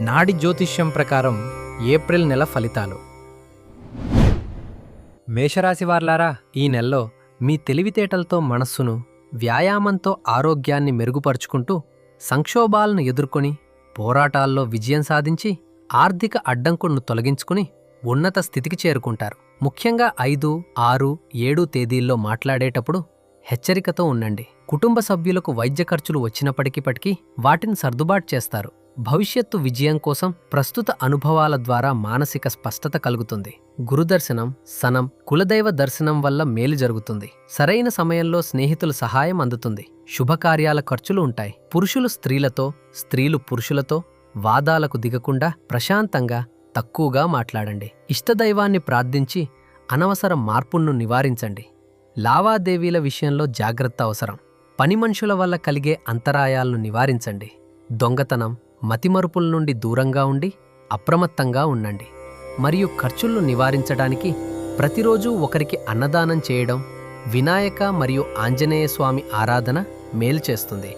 నాడి జ్యోతిష్యం ప్రకారం ఏప్రిల్ నెల ఫలితాలు. మేషరాశి వార్లారా, ఈ నెలలో మీ తెలివితేటలతో మనస్సును, వ్యాయామంతో ఆరోగ్యాన్ని మెరుగుపరుచుకుంటూ సంక్షోభాలను ఎదుర్కొని పోరాటాల్లో విజయం సాధించి ఆర్థిక అడ్డంకులను తొలగించుకుని ఉన్నత స్థితికి చేరుకుంటారు. ముఖ్యంగా 5, 6, 7 తేదీల్లో మాట్లాడేటప్పుడు హెచ్చరికతో ఉండండి. కుటుంబ సభ్యులకు వైద్య ఖర్చులు వచ్చినప్పటికీ వాటిని సర్దుబాటు చేస్తారు. భవిష్యత్తు విజయం కోసం ప్రస్తుత అనుభవాల ద్వారా మానసిక స్పష్టత కలుగుతుంది. గురుదర్శనం, సనం, కులదైవ దర్శనం వల్ల మేలు జరుగుతుంది. సరైన సమయంలో స్నేహితుల సహాయం అందుతుంది. శుభకార్యాల ఖర్చులు ఉంటాయి. పురుషులు స్త్రీలతో, స్త్రీలు పురుషులతో వాదాలకు దిగకుండా ప్రశాంతంగా, తక్కువగా మాట్లాడండి. ఇష్టదైవాన్ని ప్రార్థించి అనవసర మార్పులను నివారించండి. లావాదేవీల విషయంలో జాగ్రత్త అవసరం. పని మనుషుల వల్ల కలిగే అంతరాయాలను నివారించండి. దొంగతనం, మతిమరుపుల నుండి దూరంగా ఉండి అప్రమత్తంగా ఉండండి. మరియు ఖర్చులను నివారించడానికి ప్రతిరోజూ ఒకరికి అన్నదానం చేయడం, వినాయక మరియు ఆంజనేయ స్వామి ఆరాధన మేలు చేస్తుంది.